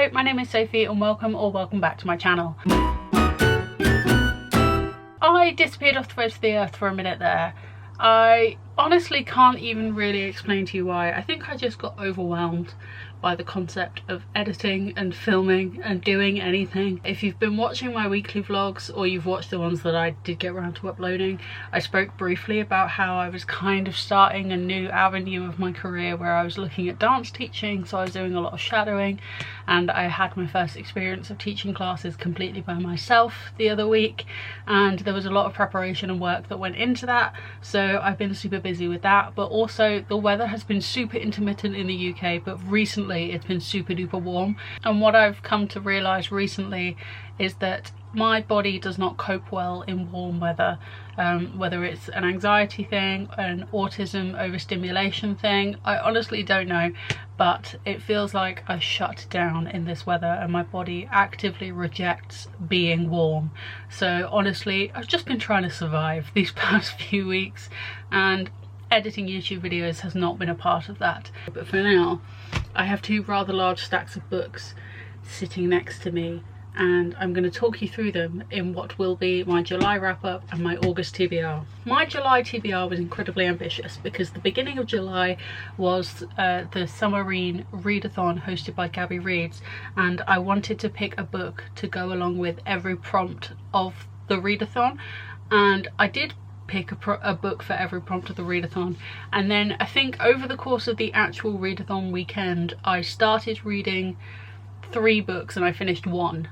Hello, my name is Sophie and welcome back to my channel. I disappeared off the face of the earth for a minute there. I honestly can't even really explain to you why. I think I just got overwhelmed by the concept of editing and filming and doing anything. If you've been watching my weekly vlogs, or you've watched the ones that I did get around to uploading, I spoke briefly about how I was kind of starting a new avenue of my career where I was looking at dance teaching. So I was doing a lot of shadowing, and I had my first experience of teaching classes completely by myself the other week, and there was a lot of preparation and work that went into that. So I've been super busy with that, but also the weather has been super intermittent in the UK, but recently it's been super duper warm. And what I've come to realize recently is that my body does not cope well in warm weather, whether it's an anxiety thing, an autism overstimulation thing, I honestly don't know, but it feels like I shut down in this weather and my body actively rejects being warm. So honestly, I've just been trying to survive these past few weeks, and editing YouTube videos has not been a part of that. But for now, I have two rather large stacks of books sitting next to me, and I'm going to talk you through them in what will be my July wrap up and my August TBR. My July TBR was incredibly ambitious because the beginning of July was the Summerine readathon hosted by Gabby Reads, and I wanted to pick a book to go along with every prompt of the readathon, and I did pick a book for every prompt of the readathon. And then I think over the course of the actual readathon weekend, I started reading 3 books and I finished 1.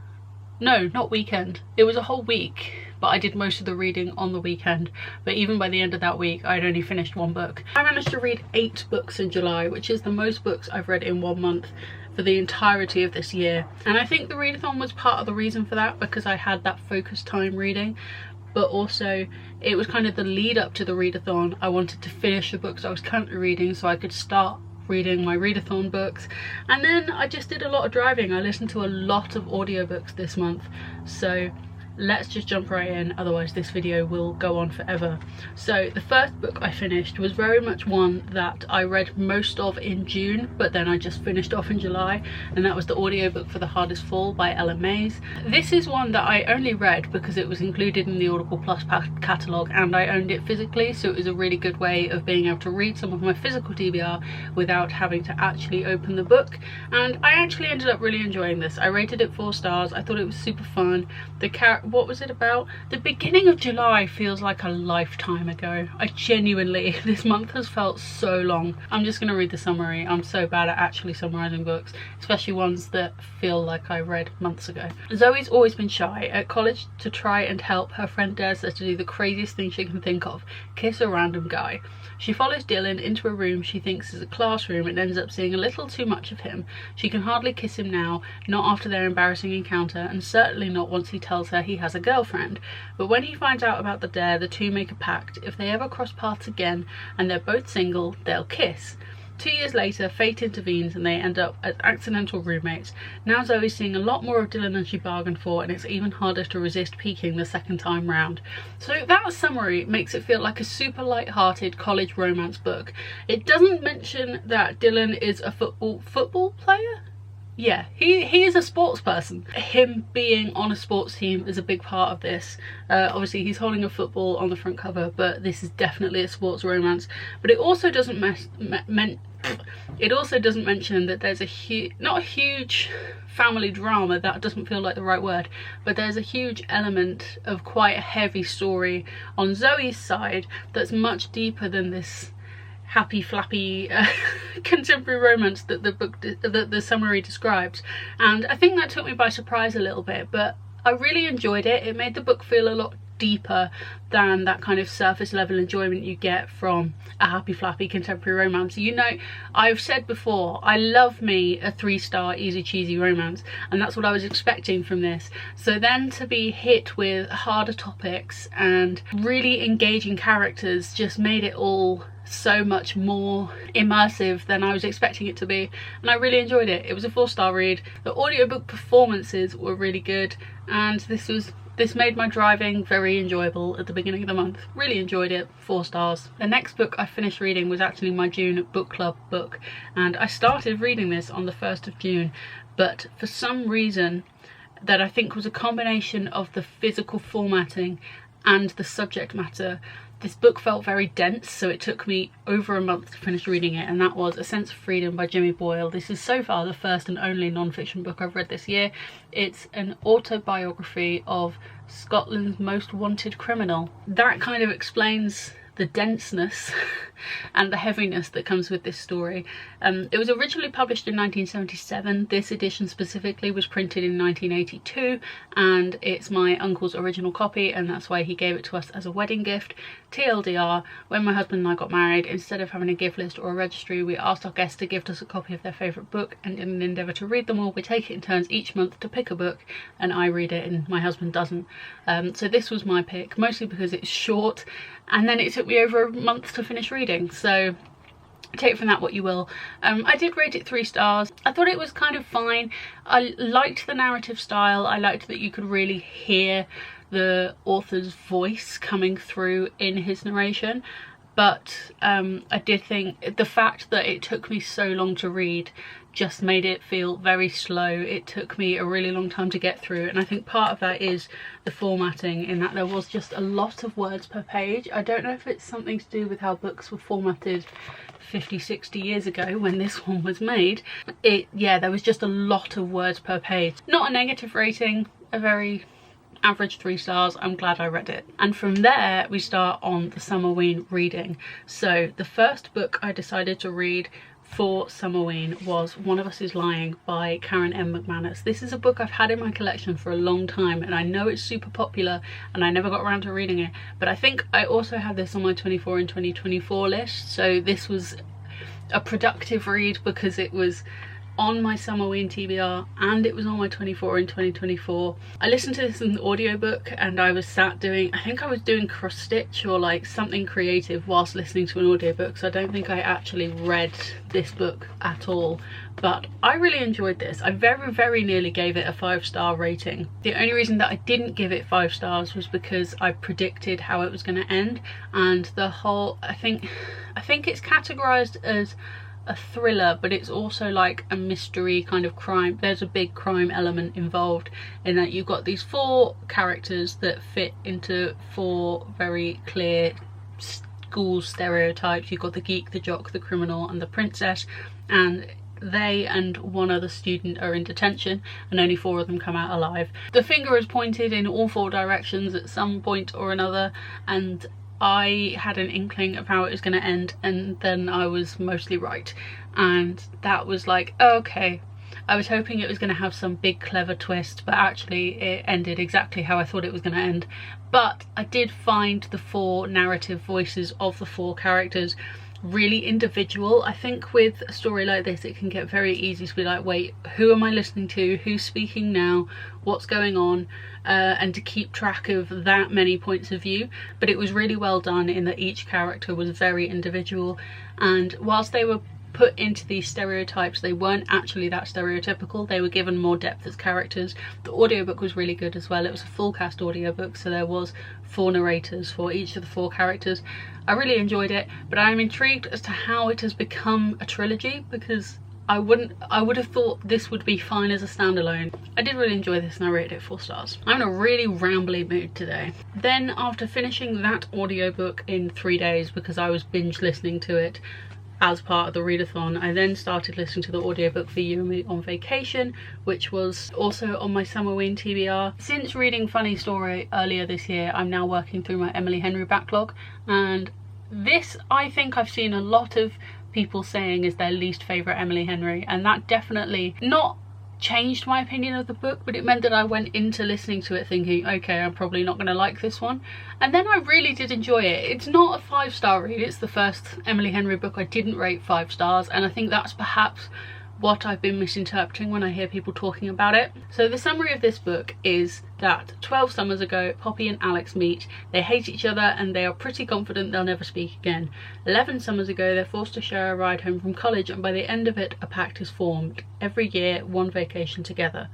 No, not weekend, it was a whole week, but I did most of the reading on the weekend. But even by the end of that week, I'd only finished 1 book. I managed to read 8 books in July, which is the most books I've read in 1 month for the entirety of this year. And I think the readathon was part of the reason for that, because I had that focused time reading, but also it was kind of the lead up to the readathon. I wanted to finish the books I was currently reading so I could start reading my readathon books. And then I just did a lot of driving. I listened to a lot of audiobooks this month, so let's just jump right in, otherwise this video will go on forever. So the first book I finished was very much one that I read most of in June, but then I just finished off in July, and that was the audiobook for The Hardest Fall by Ellen Mays. This is one that I only read because it was included in the Audible Plus catalogue and I owned it physically, so it was a really good way of being able to read some of my physical TBR without having to actually open the book. And I actually ended up really enjoying this. I rated it 4 stars. I thought it was super fun. What was it about? The beginning of July feels like a lifetime ago. I genuinely, this month has felt so long. I'm just gonna read the summary. I'm so bad at actually summarizing books, especially ones that feel like I read months ago. Zoe's always been shy. At college, to try and help, her friend dares her to do the craziest thing she can think of: kiss a random guy. She follows Dylan into a room she thinks is a classroom and ends up seeing a little too much of him. She can hardly kiss him now, not after their embarrassing encounter, and certainly not once he tells her he has a girlfriend. But when he finds out about the dare, the two make a pact: if they ever cross paths again and they're both single, they'll kiss. 2 years later, fate intervenes and they end up as accidental roommates. Now Zoe's seeing a lot more of Dylan than she bargained for, and it's even harder to resist peeking the second time round. So that summary makes it feel like a super light-hearted college romance book. It doesn't mention that Dylan is a football player? Yeah, he is a sports person. Him being on a sports team is a big part of this. Obviously he's holding a football on the front cover, but this is definitely a sports romance. But it also doesn't mention that there's not a huge family drama, that doesn't feel like the right word, but there's a huge element of quite a heavy story on Zoe's side that's much deeper than this happy flappy contemporary romance that the summary describes. And I think that took me by surprise a little bit, but I really enjoyed it. It made the book feel a lot deeper than that kind of surface level enjoyment you get from a happy flappy contemporary romance. You know, I've said before, I love me a 3-star easy cheesy romance, and that's what I was expecting from this. So then to be hit with harder topics and really engaging characters just made it all so much more immersive than I was expecting it to be, and I really enjoyed it. It was a 4-star read. The audiobook performances were really good, and this made my driving very enjoyable at the beginning of the month. Really enjoyed it. 4 stars. The next book I finished reading was actually my June book club book, and I started reading this on the 1st of June, but for some reason that I think was a combination of the physical formatting and the subject matter, this book felt very dense, so it took me over a month to finish reading it, and that was A Sense of Freedom by Jimmy Boyle. This is so far the first and only non-fiction book I've read this year. It's an autobiography of Scotland's most wanted criminal. That kind of explains the denseness and the heaviness that comes with this story. It was originally published in 1977. This edition specifically was printed in 1982, and it's my uncle's original copy, and that's why he gave it to us as a wedding gift. TLDR, when my husband and I got married, instead of having a gift list or a registry, we asked our guests to gift us a copy of their favourite book, and in an endeavour to read them all, we take it in turns each month to pick a book, and I read it and my husband doesn't. So this was my pick, mostly because it's short, and then it took me over a month to finish reading, so take from that what you will. I did rate it 3 stars. I thought it was kind of fine. I liked the narrative style. I liked that you could really hear the author's voice coming through in his narration, but I did think the fact that it took me so long to read just made it feel very slow. It took me a really long time to get through, and I think part of that is the formatting, in that there was just a lot of words per page. I don't know if it's something to do with how books were formatted 50-60 years ago when this one was made. Yeah, there was just a lot of words per page. Not a negative rating, a very average 3 stars. I'm glad I read it. And from there we start on the Summerween reading. So the first book I decided to read for Summerween was One of Us is Lying by Karen M. McManus. This is a book I've had in my collection for a long time, and I know it's super popular and I never got around to reading it, but I think I also have this on my 24 in 2024 list, so this was a productive read because it was on my Summerween TBR and it was on my 24 in 2024. I listened to this in the audiobook, and I was sat doing, I think I was doing cross stitch or like something creative whilst listening to an audiobook, so I don't think I actually read this book at all, but I really enjoyed this. I very nearly gave it a 5-star rating. The only reason that I didn't give it 5 stars was because I predicted how it was going to end, and the whole, I think it's categorized as a thriller, but it's also like a mystery kind of crime. There's a big crime element involved in that you've got these 4 characters that fit into 4 very clear school stereotypes. You've got the geek, the jock, the criminal and the princess, and they and one other student are in detention, and only 4 of them come out alive. The finger is pointed in all 4 directions at some point or another, and I had an inkling of how it was going to end, and then I was mostly right, and that was like, oh, okay. I was hoping it was going to have some big clever twist, but actually it ended exactly how I thought it was going to end. But I did find the 4 narrative voices of the 4 characters really individual. I think with a story like this it can get very easy to be like, wait, who am I listening to, who's speaking now, what's going on, and to keep track of that many points of view. But it was really well done in that each character was very individual, and whilst they were put into these stereotypes, they weren't actually that stereotypical. They were given more depth as characters. The audiobook was really good as well. It was a full cast audiobook, so there was 4 narrators for each of the 4 characters. I really enjoyed it, but I'm intrigued as to how it has become a trilogy, because I would have thought this would be fine as a standalone. I did really enjoy this and I rated it 4 stars. I'm in a really rambly mood today. Then after finishing that audiobook in 3 days, because I was binge listening to it as part of the readathon, I then started listening to the audiobook for You and Me on Vacation, which was also on my Summerween TBR. Since reading Funny Story earlier this year, I'm now working through my Emily Henry backlog, and this I think I've seen a lot of people saying is their least favourite Emily Henry, and that definitely not changed my opinion of the book, but it meant that I went into listening to it thinking, okay, I'm probably not going to like this one, and then I really did enjoy it. It's not a 5-star read. It's the first Emily Henry book I didn't rate 5 stars, and I think that's perhaps what I've been misinterpreting when I hear people talking about it. So the summary of this book is that 12 summers ago, Poppy and Alex meet. They hate each other and they are pretty confident they'll never speak again. 11 summers ago, they're forced to share a ride home from college, and by the end of it, a pact is formed. Every year, 1 vacation together.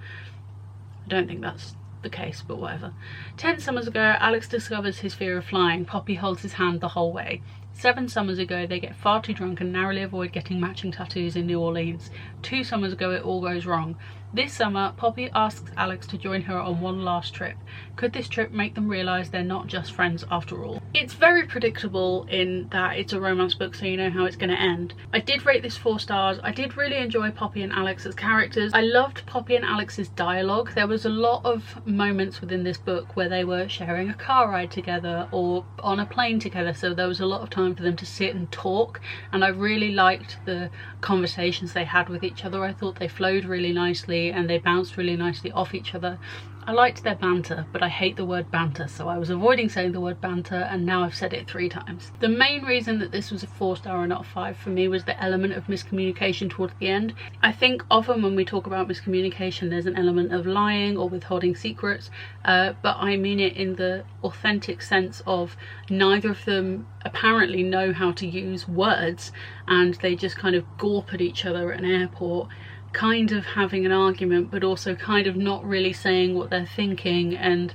I don't think that's the case, but whatever. 10 summers ago, Alex discovers his fear of flying. Poppy holds his hand the whole way. 7 summers ago, they get far too drunk and narrowly avoid getting matching tattoos in New Orleans. 2 summers ago, it all goes wrong. This summer, Poppy asks Alex to join her on one last trip. Could this trip make them realise they're not just friends after all? It's very predictable in that it's a romance book, so you know how it's going to end. I did rate this 4 stars. I did really enjoy Poppy and Alex as characters. I loved Poppy and Alex's dialogue. There was a lot of moments within this book where they were sharing a car ride together or on a plane together, so there was a lot of time for them to sit and talk, and I really liked the conversations they had with each other. I thought they flowed really nicely and they bounced really nicely off each other. I liked their banter, but I hate the word banter, so I was avoiding saying the word banter, and now I've said it 3 times. The main reason that this was a 4 star and not a 5 for me was the element of miscommunication towards the end. I think often when we talk about miscommunication, there's an element of lying or withholding secrets, but I mean it in the authentic sense of neither of them apparently know how to use words, and they just kind of gawp at each other at an airport, kind of having an argument but also kind of not really saying what they're thinking, and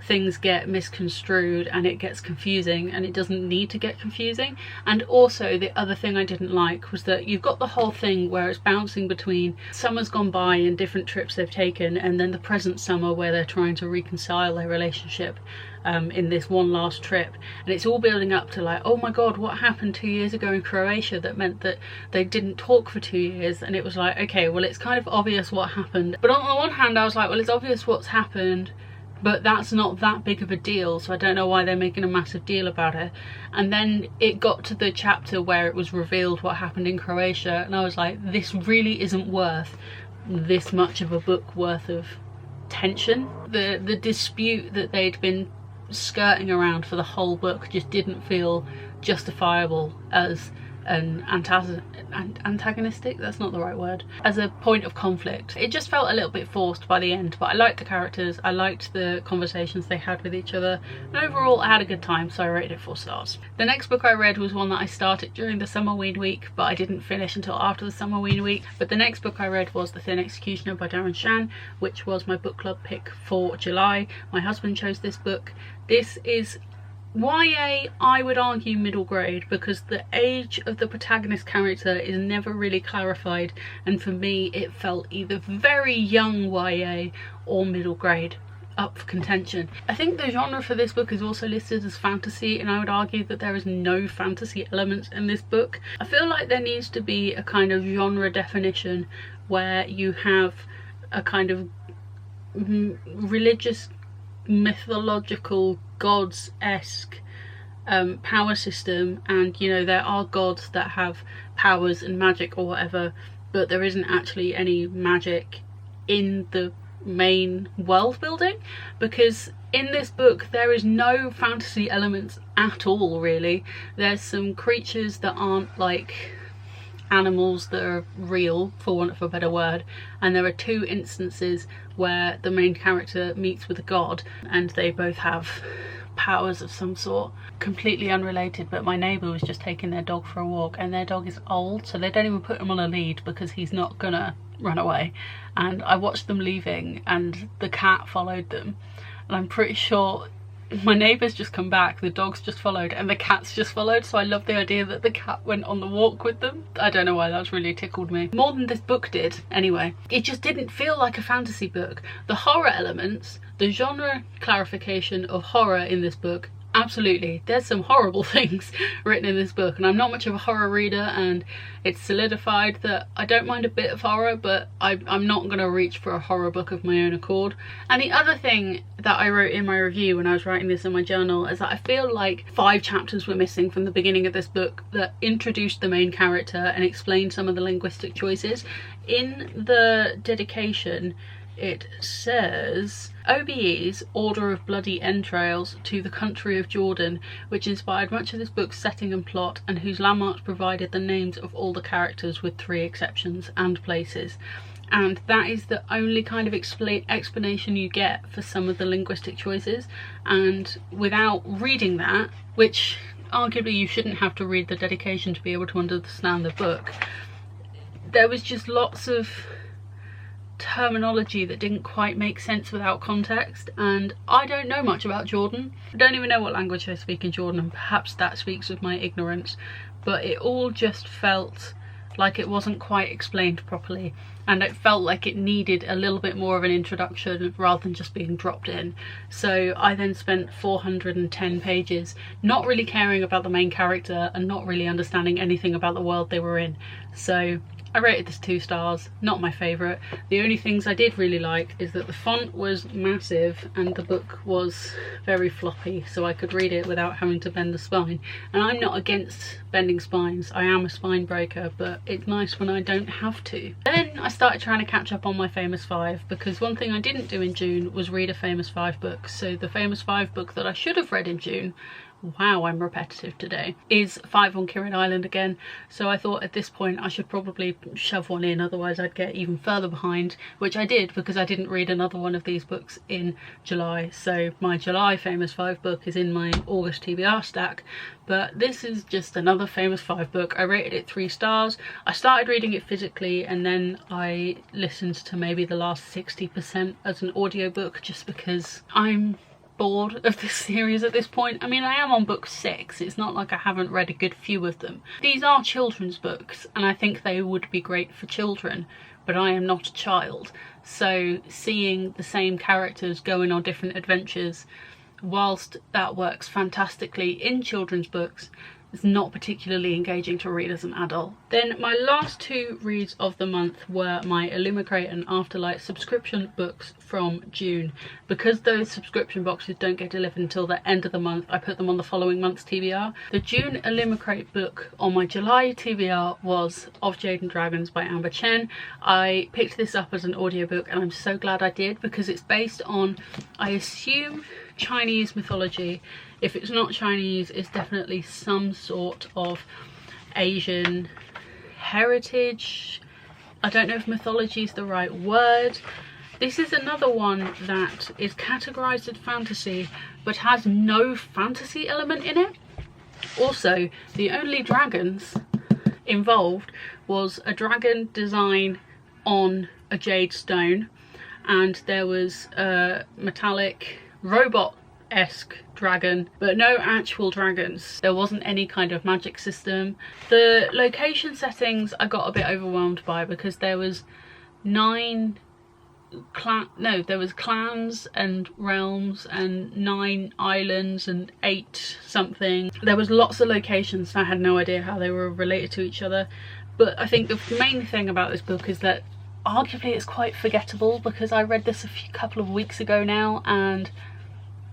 things get misconstrued and it gets confusing, and it doesn't need to get confusing. And also the other thing I didn't like was that you've got the whole thing where it's bouncing between summer's gone by and different trips they've taken, and then the present summer where they're trying to reconcile their relationship in this one last trip, and it's all building up to like, oh my god, what happened 2 years ago in Croatia that meant that they didn't talk for 2 years. And it was like, okay, well, it's kind of obvious what happened, but on the one hand I was like, well, it's obvious what's happened, but that's not that big of a deal, so I don't know why they're making a massive deal about it. And then it got to the chapter where it was revealed what happened in Croatia, and I was like, this really isn't worth this much of a book worth of tension. The dispute that they'd been skirting around for the whole book just didn't feel justifiable as an antagonistic, that's not the right word, as a point of conflict. It just felt a little bit forced by the end, but I liked the characters, I liked the conversations they had with each other, and overall I had a good time, so I rated it 4 stars. The next book I read was one that I started during the Summerween week, but I didn't finish until after the Summerween week. But the next book I read was The Thin Executioner by Darren Shan, which was my book club pick for July. My husband chose this book. This is YA, I would argue middle grade, because the age of the protagonist character is never really clarified, and for me it felt either very young YA or middle grade, up for contention. I think the genre for this book is also listed as fantasy, and I would argue that there is no fantasy elements in this book. I feel like there needs to be a kind of genre definition where you have a kind of religious, mythological, gods-esque power system, and you know, there are gods that have powers and magic or whatever, but there isn't actually any magic in the main world building, because in this book there is no fantasy elements at all really. There's some creatures that aren't like animals that are real, for want of a better word, and there are 2 instances where the main character meets with a god and they both have powers of some sort. Completely unrelated, but my neighbour was just taking their dog for a walk, and their dog is old, so they don't even put him on a lead because he's not gonna run away. And I watched them leaving and the cat followed them, and I'm pretty sure my neighbour's just come back, the dog's just followed, and the cat's just followed, so I love the idea that the cat went on the walk with them. I don't know why, that's really tickled me. More than this book did, anyway. It just didn't feel like a fantasy book. The horror elements, the genre clarification of horror in this book, absolutely, there's some horrible things written in this book, and I'm not much of a horror reader, and it's solidified that I don't mind a bit of horror, but I'm not going to reach for a horror book of my own accord. And the other thing that I wrote in my review when I was writing this in my journal is that I feel like 5 chapters were missing from the beginning of this book that introduced the main character and explained some of the linguistic choices. In the dedication it says, OBE's Order of Bloody Entrails to the Country of Jordan, which inspired much of this book's setting and plot, and whose landmarks provided the names of all the characters with 3 exceptions and places. And that is the only kind of explanation you get for some of the linguistic choices, and without reading that, which arguably you shouldn't have to read the dedication to be able to understand the book, there was just lots of terminology that didn't quite make sense without context. And I don't know much about Jordan, I don't even know what language they speak in Jordan, and perhaps that speaks of my ignorance, but it all just felt like it wasn't quite explained properly, and it felt like it needed a little bit more of an introduction rather than just being dropped in. So I then spent 410 pages not really caring about the main character and not really understanding anything about the world they were in. So I rated this 2 stars, not my favourite. The only things I did really like is that the font was massive and the book was very floppy, so I could read it without having to bend the spine. And I'm not against bending spines, I am a spine breaker, but it's nice when I don't have to. Then I started trying to catch up on my Famous 5, because one thing I didn't do in June was read a Famous 5 book. So the Famous 5 book that I should have read in June, wow, I'm repetitive today, is 5 on Kirin Island again. So I thought at this point I should probably shove one in, otherwise I'd get even further behind, which I did because I didn't read another one of these books in July. So my July Famous 5 book is in my August TBR stack, but this is just another Famous 5 book. I rated it 3 stars. I started reading it physically and then I listened to maybe the last 60% as an audiobook, just because I'm bored of this series at this point. I mean, I am on book 6, it's not like I haven't read a good few of them. These are children's books and I think they would be great for children, but I am not a child, so seeing the same characters going on different adventures, whilst that works fantastically in children's books, it's not particularly engaging to read as an adult. Then my last 2 reads of the month were my Illumicrate and Afterlight subscription books from June. Because those subscription boxes don't get delivered until the end of the month, I put them on the following month's TBR. The June Illumicrate book on my July TBR was Of Jade and Dragons by Amber Chen. I picked this up as an audiobook and I'm so glad I did, because it's based on, I assume, Chinese mythology. If it's not Chinese, it's definitely some sort of Asian heritage. I don't know if mythology is the right word. This is another one that is categorized as fantasy but has no fantasy element in it. Also, the only dragons involved was a dragon design on a jade stone, and there was a metallic robot-esque dragon, but no actual dragons. There wasn't any kind of magic system. The location settings I got a bit overwhelmed by, because there was 9 clans and realms and 9 islands and 8 something. There was lots of locations and I had no idea how they were related to each other. But I think the main thing about this book is that arguably it's quite forgettable, because I read this a couple of weeks ago now and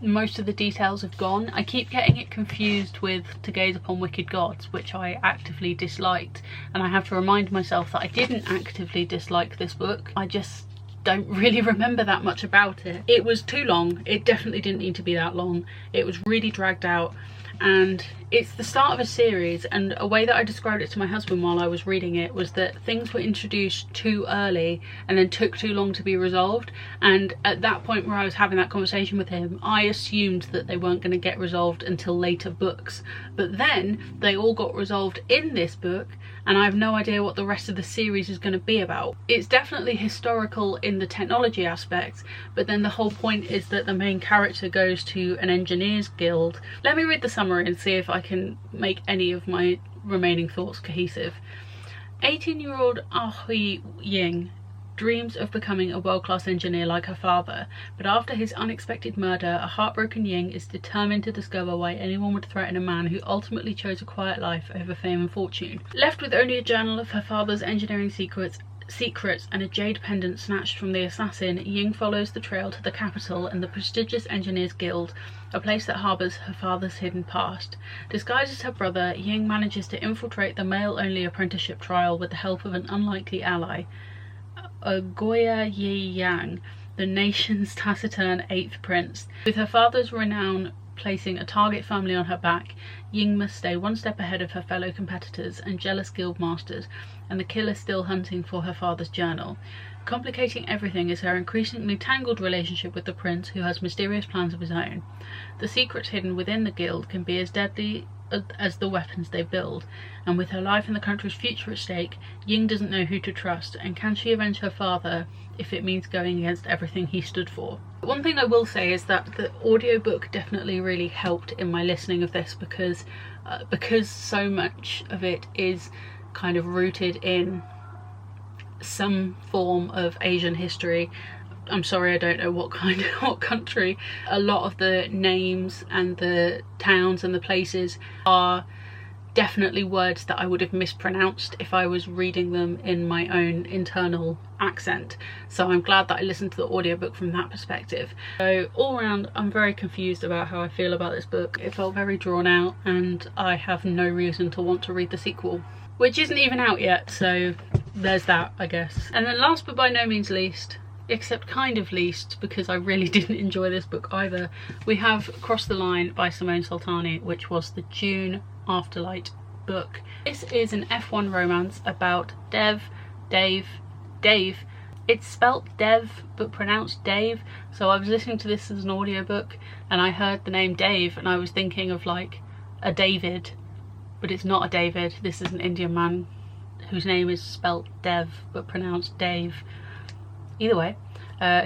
most of the details have gone. I keep getting it confused with To Gaze Upon Wicked Gods, which I actively disliked, and I have to remind myself that I didn't actively dislike this book. I just don't really remember that much about it. It was too long. It definitely didn't need to be that long. It was really dragged out, and it's the start of a series, and a way that I described it to my husband while I was reading it was that things were introduced too early and then took too long to be resolved. And at that point where I was having that conversation with him, I assumed that they weren't going to get resolved until later books, but then they all got resolved in this book and I have no idea what the rest of the series is going to be about. It's definitely historical in the technology aspects, but then the whole point is that the main character goes to an engineers guild. Let me read the summary and see if I can make any of my remaining thoughts cohesive. 18-year-old Ah-Hui Ying dreams of becoming a world-class engineer like her father, but after his unexpected murder, a heartbroken Ying is determined to discover why anyone would threaten a man who ultimately chose a quiet life over fame and fortune. Left with only a journal of her father's engineering secrets and a jade pendant snatched from the assassin, Ying follows the trail to the capital and the prestigious Engineers Guild, a place that harbours her father's hidden past. Disguised as her brother, Ying manages to infiltrate the male-only apprenticeship trial with the help of an unlikely ally, Goya Yi Yang, the nation's taciturn 8th prince. With her father's renown placing a target firmly on her back, Ying must stay one step ahead of her fellow competitors and jealous guild masters, and the killer still hunting for her father's journal. Complicating everything is her increasingly tangled relationship with the prince, who has mysterious plans of his own. The secrets hidden within the guild can be as deadly as the weapons they build, and with her life and the country's future at stake, Ying doesn't know who to trust, and can she avenge her father if it means going against everything he stood for? One thing I will say is that the audiobook definitely really helped in my listening of this, because so much of it is kind of rooted in some form of Asian history. I'm sorry, I don't know what country. A lot of the names and the towns and the places are definitely words that I would have mispronounced if I was reading them in my own internal accent. So I'm glad that I listened to the audiobook from that perspective. So all around, I'm very confused about how I feel about this book. It felt very drawn out and I have no reason to want to read the sequel, which isn't even out yet, so there's that, I guess. And then last but by no means least, except kind of least, because I really didn't enjoy this book either, we have Cross the Line by Simone Soltani, which was the June Afterlight book. This is an F1 romance about Dave. It's spelt Dev but pronounced Dave, so I was listening to this as an audiobook and I heard the name Dave and I was thinking of like a David, but it's not a David. This is an Indian man whose name is spelt Dev but pronounced Dave. Either way,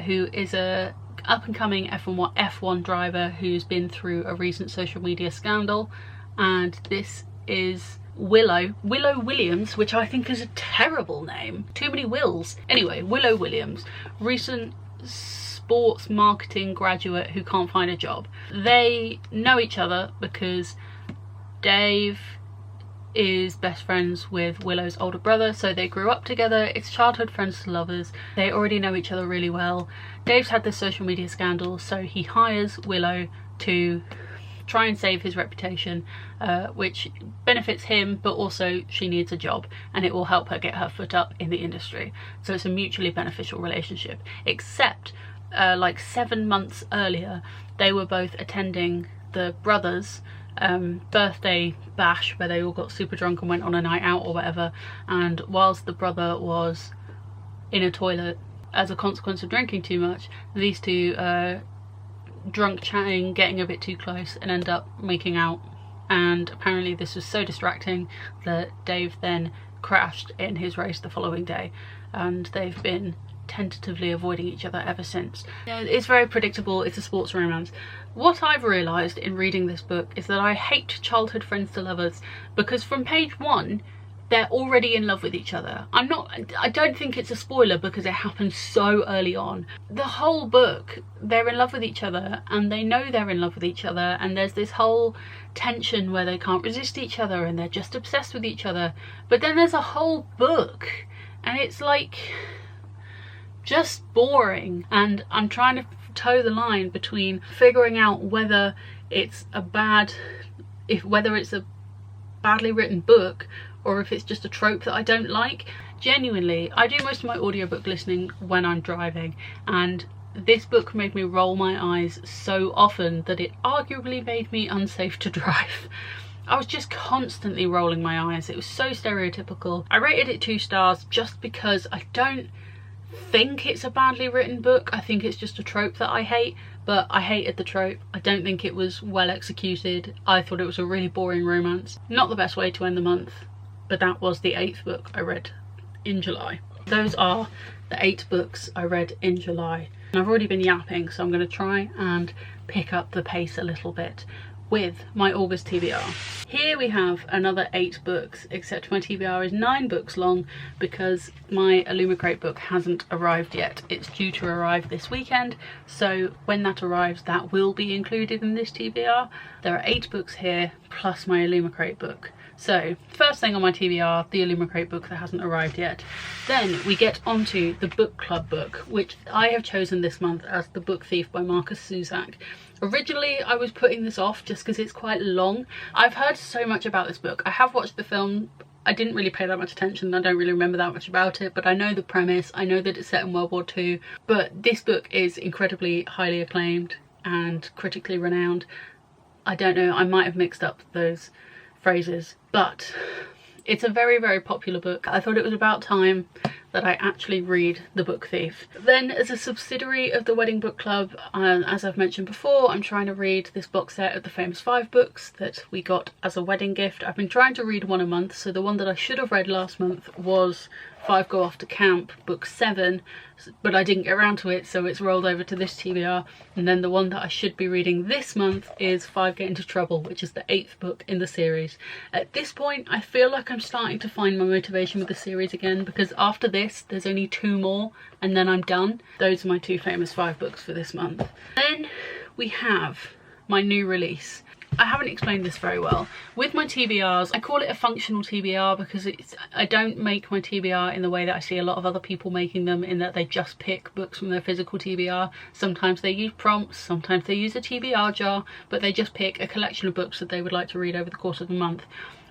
who is a up-and-coming F1 driver who's been through a recent social media scandal, and this is Willow Williams, which I think is a terrible name. Too many Wills. Anyway, Willow Williams, recent sports marketing graduate who can't find a job. They know each other because Dave is best friends with Willow's older brother, so they grew up together. It's childhood friends to lovers. They already know each other really well. Dave's had this social media scandal, so he hires Willow to try and save his reputation, which benefits him, but also she needs a job and it will help her get her foot up in the industry. So it's a mutually beneficial relationship, except like 7 months earlier they were both attending the brothers' birthday bash where they all got super drunk and went on a night out or whatever, and whilst the brother was in a toilet as a consequence of drinking too much, these two drunk chatting, getting a bit too close, and end up making out. And apparently this was so distracting that Dave then crashed in his race the following day, and they've been tentatively avoiding each other ever since. Yeah, it's very predictable. It's a sports romance. What I've realised in reading this book is that I hate childhood friends to lovers, because from page 1 they're already in love with each other. I don't think it's a spoiler because it happens so early on. The whole book, they're in love with each other and they know they're in love with each other, and there's this whole tension where they can't resist each other and they're just obsessed with each other. But then there's a whole book and it's like just boring, and I'm trying to toe the line between figuring out whether it's a badly written book or if it's just a trope that I don't like. Genuinely, I do most of my audiobook listening when I'm driving, and this book made me roll my eyes so often that it arguably made me unsafe to drive. I was just constantly rolling my eyes. It was so stereotypical. I rated it 2 stars just because I don't think it's a badly written book. I think it's just a trope that I hate, but I hated the trope. I don't think it was well executed. I thought it was a really boring romance. Not the best way to end the month, but that was the 8th book I read in July. Those are the 8 books I read in July. And I've already been yapping, so I'm going to try and pick up the pace a little bit with my August TBR. Here we have another 8 books, except my TBR is 9 books long because my Illumicrate book hasn't arrived yet. It's due to arrive this weekend, so when that arrives that will be included in this TBR. There are 8 books here plus my Illumicrate book. So first thing on my TBR, the Illumicrate book that hasn't arrived yet. Then we get onto the book club book, which I have chosen this month as The Book Thief by Marcus Zusak. Originally I was putting this off just because it's quite long. I've heard so much about this book. I have watched the film. I didn't really pay that much attention. I don't really remember that much about it, but I know the premise. I know that it's set in World War II, but this book is incredibly highly acclaimed and critically renowned. I don't know, I might have mixed up those phrases, but it's a very, very popular book. I thought it was about time that I actually read The Book Thief. Then, as a subsidiary of the Wedding Book Club, as I've mentioned before, I'm trying to read this box set of the famous 5 books that we got as a wedding gift. I've been trying to read one a month, so the one that I should have read last month was 5 Go Off to Camp, book 7, but I didn't get around to it, so it's rolled over to this TBR. And then the one that I should be reading this month is 5 Get Into Trouble, which is the 8th book in the series. At this point, I feel like I'm starting to find my motivation with the series again, because after this, there's only 2 more, and then I'm done. Those are my 2 famous 5 books for this month. Then we have my new release. I haven't explained this very well. With my TBRs, I call it a functional TBR because I don't make my TBR in the way that I see a lot of other people making them, in that they just pick books from their physical TBR. Sometimes they use prompts, sometimes they use a TBR jar, but they just pick a collection of books that they would like to read over the course of the month.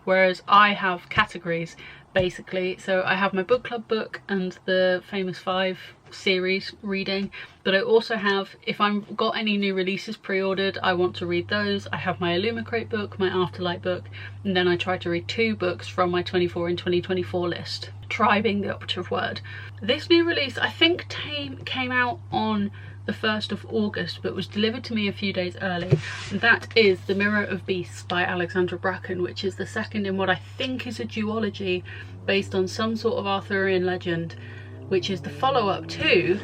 Whereas I have categories, basically. So I have my book club book and the famous 5 series reading, but I also have, if I've got any new releases pre-ordered, I want to read those. I have my Illumicrate book, my Afterlight book, and then I try to read 2 books from my 24 in 2024 list. Try being the operative word. This new release, I think, came out on the 1st of August, but was delivered to me a few days early, and that is The Mirror of Beasts by Alexandra Bracken, which is the second in what I think is a duology based on some sort of Arthurian legend, which is the follow-up to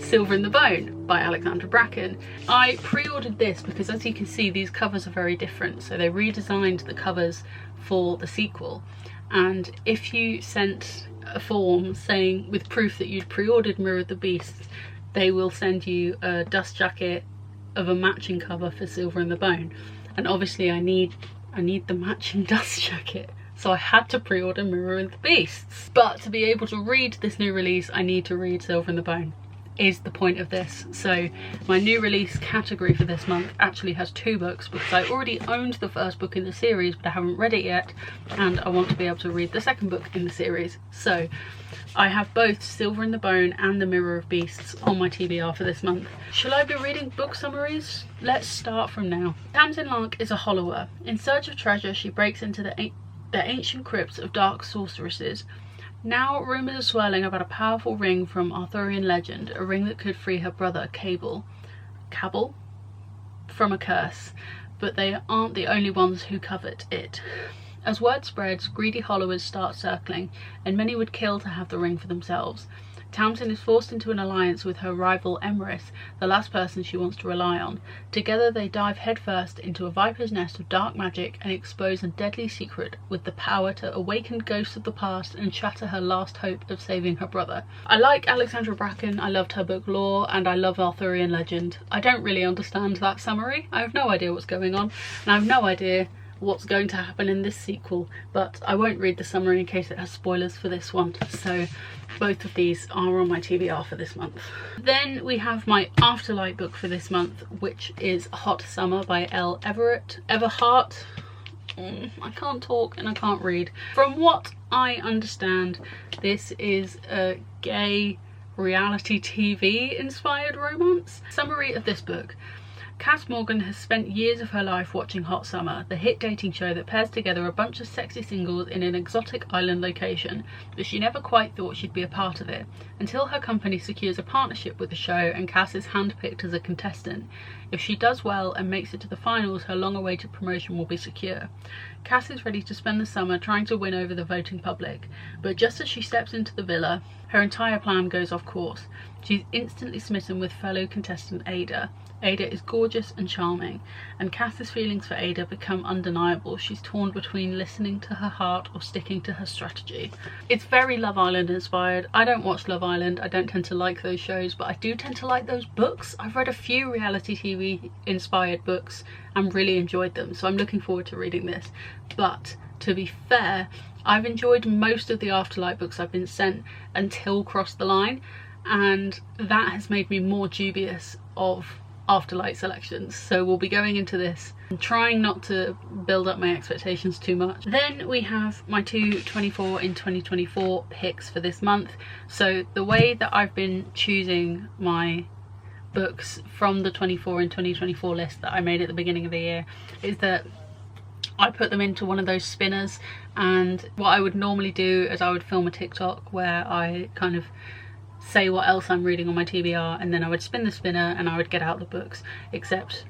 Silver in the Bone by Alexandra Bracken. I pre-ordered this because, as you can see, these covers are very different, so they redesigned the covers for the sequel. And if you sent a form saying, with proof that you'd pre-ordered Mirror of the Beasts, they will send you a dust jacket of a matching cover for Silver in the Bone. And obviously I need the matching dust jacket, so I had to pre-order Mirror of the Beasts. But to be able to read this new release, I need to read Silver in the Bone, is the point of this. So my new release category for this month actually has 2 books, because I already owned the first book in the series, but I haven't read it yet, and I want to be able to read the second book in the series. So I have both Silver in the Bone and The Mirror of Beasts on my TBR for this month. Shall I be reading book summaries? Let's start from now. Tamsin Lark is a hollower. In search of treasure, she breaks into the ancient crypts of dark sorceresses. Now rumours are swirling about a powerful ring from Arthurian legend, a ring that could free her brother Cabal from a curse, but they aren't the only ones who covet it. As word spreads, greedy hollowers start circling, and many would kill to have the ring for themselves. Tamsin is forced into an alliance with her rival Emrys, the last person she wants to rely on. Together they dive headfirst into a viper's nest of dark magic and expose a deadly secret with the power to awaken ghosts of the past and shatter her last hope of saving her brother. I like Alexandra Bracken, I loved her book Lore, and I love Arthurian legend. I don't really understand that summary. I have no idea what's going on, and I have no idea what's going to happen in this sequel, but I won't read the summary in case it has spoilers for this one. So both of these are on my TBR for this month. Then we have my Afterlight book for this month, which is Hot Summer by Elle Everhart. I can't talk and I can't read. From what I understand, this is a gay reality TV inspired romance. Summary of this book. Cass Morgan has spent years of her life watching Hot Summer, the hit dating show that pairs together a bunch of sexy singles in an exotic island location, but she never quite thought she'd be a part of it, until her company secures a partnership with the show and Cass is handpicked as a contestant. If she does well and makes it to the finals, her long-awaited promotion will be secure. Cass is ready to spend the summer trying to win over the voting public, but just as she steps into the villa, her entire plan goes off course. She's instantly smitten with fellow contestant Ada. Ada is gorgeous and charming, and Cass's feelings for Ada become undeniable. She's torn between listening to her heart or sticking to her strategy. It's very Love Island inspired. I don't watch Love Island, I don't tend to like those shows, but I do tend to like those books. I've read a few reality TV inspired books and really enjoyed them, so I'm looking forward to reading this. But to be fair, I've enjoyed most of the Afterlight books I've been sent until Cross the Line, and that has made me more dubious of Afterlight selections, so we'll be going into this and trying not to build up my expectations too much. Then we have my 2 24 in 2024 picks for this month. So the way that I've been choosing my books from the 24 in 2024 list that I made at the beginning of the year is that I put them into one of those spinners, and what I would normally do is I would film a TikTok where I kind of say what else I'm reading on my TBR, and then I would spin the spinner and I would get out the books, except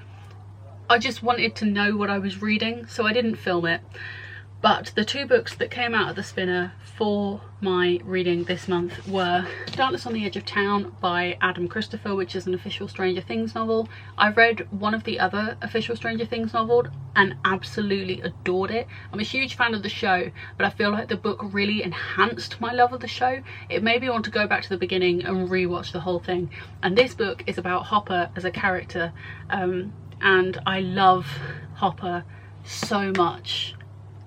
I just wanted to know what I was reading, so I didn't film it. But the 2 books that came out of the spinner for my reading this month were Darkness on the Edge of Town by Adam Christopher, which is an official Stranger Things novel. I read one of the other official Stranger Things novels and absolutely adored it. I'm a huge fan of the show, but I feel like the book really enhanced my love of the show. It made me want to go back to the beginning and rewatch the whole thing. And this book is about Hopper as a character, and I love Hopper so much.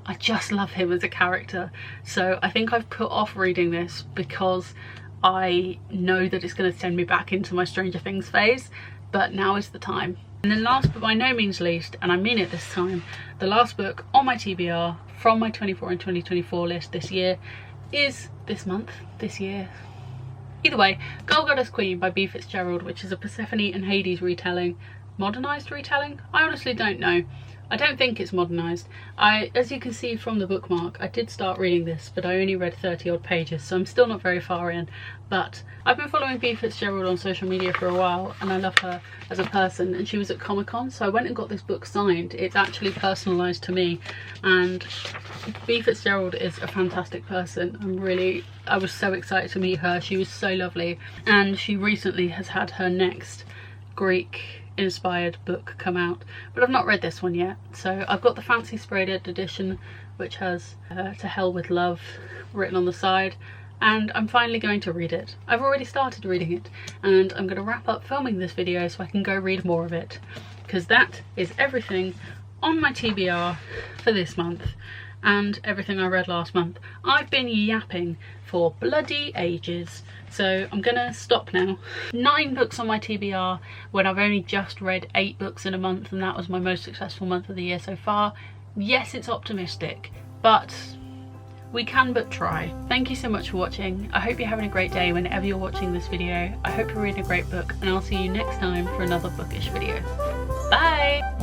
I just love him as a character. So I think I've put off reading this because I know that it's going to send me back into my Stranger Things phase, but now is the time. And then last but by no means least, and I mean it this time, the last book on my TBR from my 24 and 2024 list this year is this year. Either way, Girl Goddess Queen by B. Fitzgerald, which is a Persephone and Hades retelling. Modernised retelling? I honestly don't know. I don't think it's modernised. As you can see from the bookmark, I did start reading this, but I only read 30 odd pages, so I'm still not very far in. But I've been following B. Fitzgerald on social media for a while, and I love her as a person, and she was at Comic-Con, so I went and got this book signed. It's actually personalised to me, and B. Fitzgerald is a fantastic person. I was so excited to meet her. She was so lovely, and she recently has had her next Greek inspired book come out, but I've not read this one yet. So I've got the fancy sprayed edition, which has To Hell with Love written on the side, and I'm finally going to read it. I've already started reading it, and I'm going to wrap up filming this video so I can go read more of it, because that is everything on my TBR for this month and everything I read last month. I've been yapping for bloody ages, so I'm gonna stop now. 9 books on my TBR when I've only just read 8 books in a month, and that was my most successful month of the year so far. Yes, it's optimistic, but we can but try. Thank you so much for watching. I hope you're having a great day whenever you're watching this video. I hope you're reading a great book, and I'll see you next time for another bookish video. Bye!